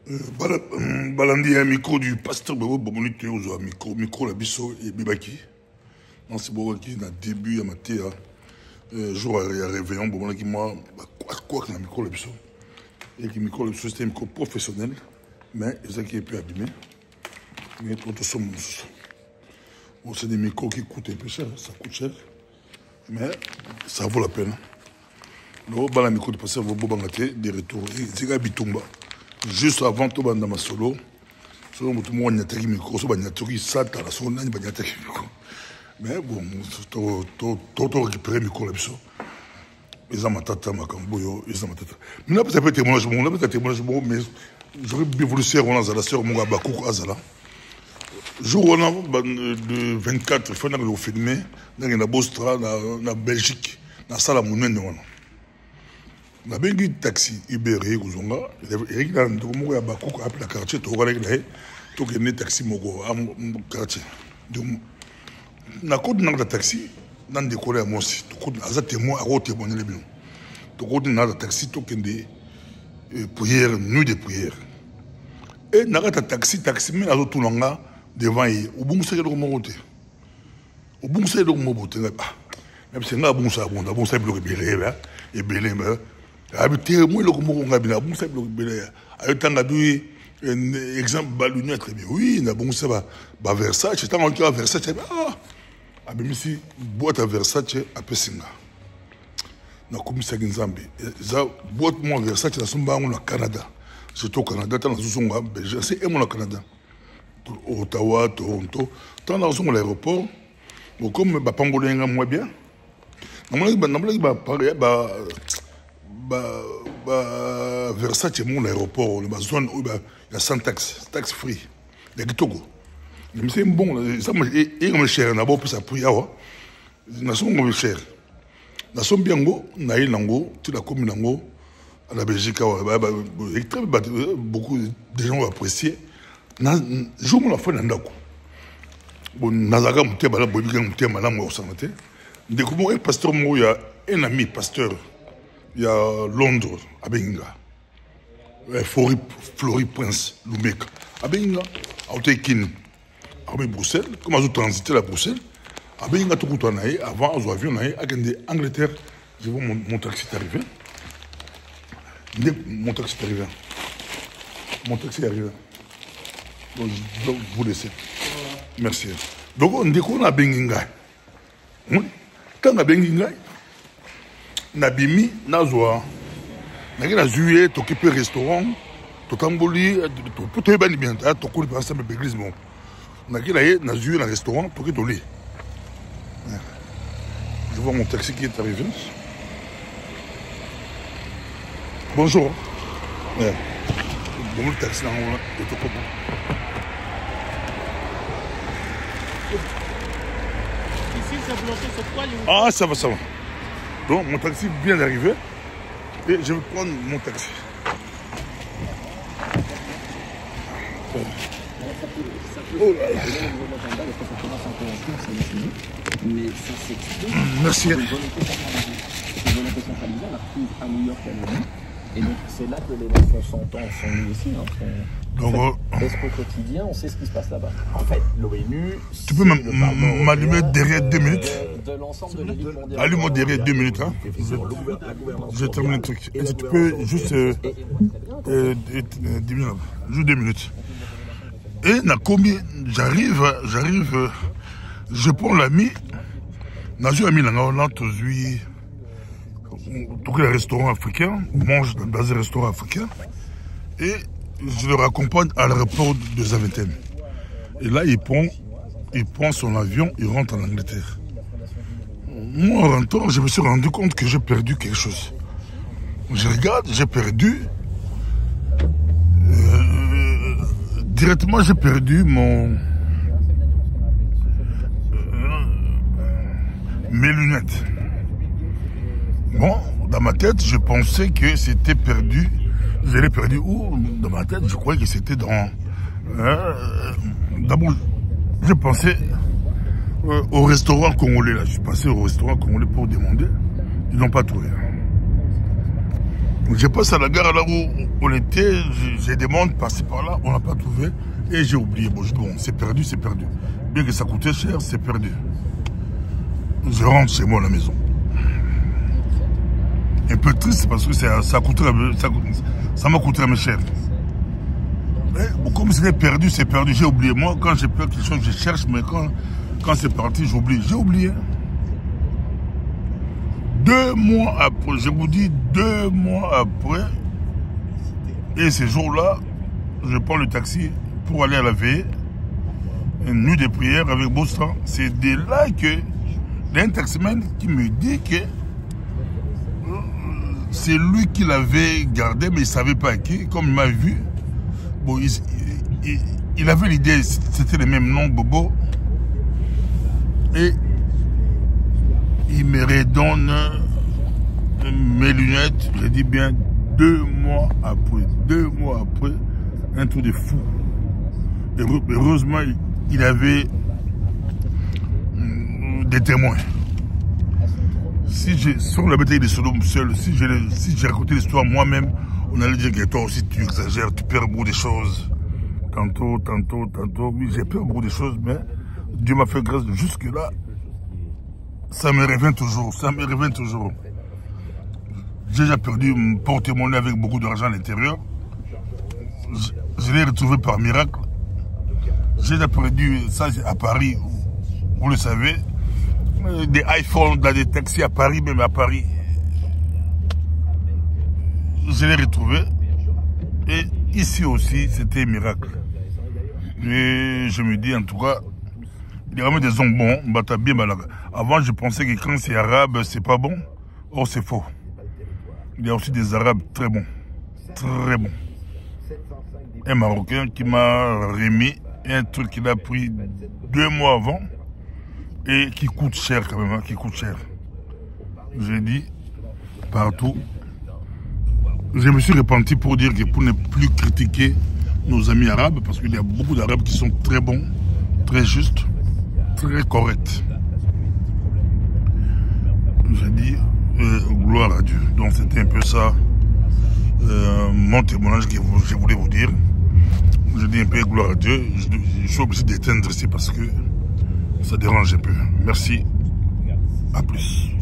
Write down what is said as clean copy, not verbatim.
Balandi un micro du pasteur Bobo Bomonité aux micro la bisso et Bibaki. Non, c'est Bobo qui n'a début à matin, jour à réveillon, Bobo qui m'a quoi que le micro la bisso. Et que le micro la bisso c'était un micro professionnel, mais c'est qui est peu abîmé. Mais tout ça, bon, c'est des micros qui coûtent un peu cher, ça coûte cher, mais ça vaut la peine. Le bala micro de pasteur Bobo Bangaté, des retours, c'est gars Bitumba. Juste avant tout banda ma solo tout le monde a micro so banya toki sata la solo nani banya micro mais bon to récupérer micro la biso ils ont matata makamboyo ils ont matata mais là peut-être témoignage bon là peut-être témoignage bon mais j'aurais bien voulu faire on a la sœur mon gars Bakoukou Azala jour on a de 24 il faut na le filmer dans la Bostra na Belgique na sala monene wana na bengi taxi Uber kuzonga et là ndoko ya Bakoukou appelle la quartier to kala là to ke ne taxi moko am quartier donc na code na taxi nan de kola mosi to code aza témoin a témoigner le bien to code na taxi to kende prière nuit de prière et na taxi mais azo tunanga devant yi ubunguse ko mokote ubunguse ko mobote même c'est nga bunsa bloqué belé là et belé habité moi le comme on a bien bon ça ayotanga bi un exemple balunier très bien oui na bon ça ba Versace c'est en cas Versace ah ben ici boîte à Versace à Pessinga na komisa Nzambe za boîte moi Versace na somba au Canada surtout au Canada dans zunga Belgique c'est et au Canada Ottawa Toronto dans la zone l'aéroport comme ba pangolenga moi bien Versace mon aéroport la zone où il y a sans taxe free les Togo mais c'est bon ça et comme cher na bon pour ça pour yawa na son cher na son bien go na ilango tu la commune nango à la Belgique beaucoup de gens vont apprécier na jour la fin ndako bon nazaka muteba la bobi kan mutema la mo sanate ndekumo un pasteur mo ya un ami pasteur il y a Londres, à Benga. Flori Prince, Lumeka. À Benga, à Otekin, à Bruxelles, comme je transité à Bruxelles, à Benga, tout le temps, avant, je avion, à Angleterre, je vois mon taxi est arrivé. Mon taxi est arrivé. Mon taxi est arrivé. Donc, je vais vous laisser. Merci. Donc, on découvre à Benga. Quand à Benga, Nabimi, Nazwa, Nagina Zuye, t'occuper restaurant, Tokamboli, pour te bien bien, t'occuper par exemple l'église. Nagina Nazue, un restaurant, pour que tu l'aies. Je vois mon taxi qui est arrivé. Bonjour. Bon, le taxi là, on te comprend. Ici, c'est bloqué sur quoi? Ah, ça va, ça va. Donc mon taxi vient d'arriver et je vais prendre mon taxi. Oh là là. Merci. Et donc c'est là que les gens sont nous aussi. Donc, parce qu'au quotidien, on sait ce qui se passe là-bas. En fait, l'ONU... Tu peux m'allumer derrière 2 minutes. De l'ensemble de l'élite mondiale. Allume-moi derrière 2 minutes. Hein. Je termine le truc. Et si tu peux juste 10 minutes. Juste 2 minutes. Et Nakomi, j'arrive, je prends l'ami. Nazu ami là, tous les restaurants africains, on mange dans un restaurant africain. Et je le raccompagne à l'aéroport de Zaventem. Et là, il prend son avion, il rentre en Angleterre. Moi, en rentrant, je me suis rendu compte que j'ai perdu quelque chose. Je regarde, j'ai perdu... directement, j'ai perdu mes lunettes. Bon, dans ma tête, je pensais que c'était perdu. Je l'ai perdu où? Dans ma tête, je croyais que c'était dans... D'abord, je pensais au restaurant congolais. Là. Je suis passé au restaurant congolais pour demander. Ils n'ont pas trouvé. Je passe à la gare là où on était, j'ai demandé passer par là, on n'a pas trouvé et j'ai oublié. Bon, c'est perdu, c'est perdu. Bien que ça coûtait cher, c'est perdu. Je rentre chez moi à la maison. Un peu triste parce que ça m'a coûté un peu cher. Mais bon, comme c'était perdu, c'est perdu. J'ai oublié. Moi, quand j'ai peur de quelque chose, je cherche, mais quand c'est parti, j'oublie. J'ai oublié. 2 mois après, je vous dis 2 mois après, et ces jours-là, je prends le taxi pour aller à la veille, une nuit de prière avec Boustan. C'est de là que il y a un taximan qui me dit que c'est lui qui l'avait gardé, mais il ne savait pas qui, comme il m'a vu. Bon, il avait l'idée, c'était le même nom, Bobo, et il me redonne mes lunettes, je dis bien 2 mois après, un truc de fou. Heureusement, il avait des témoins. Si sur la bataille de Sodome seul, si j'ai raconté l'histoire moi-même, on allait dire que toi aussi tu exagères, tu perds beaucoup de choses. Tantôt, oui, j'ai perdu beaucoup de choses, mais Dieu m'a fait grâce jusque-là. Ça me revient toujours, J'ai déjà perdu mon porte-monnaie avec beaucoup d'argent à l'intérieur. Je l'ai retrouvé par miracle. J'ai déjà perdu ça à Paris, vous le savez. Des iPhones dans des taxis à Paris, même à Paris. Je l'ai retrouvé. Et ici aussi, c'était un miracle. Et je me dis, en tout cas, il y a vraiment des hommes bons, bien malades. Avant, je pensais que quand c'est arabe, c'est pas bon. Or, c'est faux. Il y a aussi des arabes très bons. Très bons. Un Marocain qui m'a remis un truc qu'il a pris 2 mois avant et qui coûte cher quand même, hein, qui coûte cher. J'ai dit partout. Je me suis repenti pour dire que pour ne plus critiquer nos amis arabes, parce qu'il y a beaucoup d'arabes qui sont très bons, très justes, très corrects. J'ai dit gloire à Dieu. Donc c'était un peu ça mon témoignage que je voulais vous dire. Je dis un peu gloire à Dieu. Je suis obligé d'éteindre ici parce que ça dérange un peu. Merci. À plus.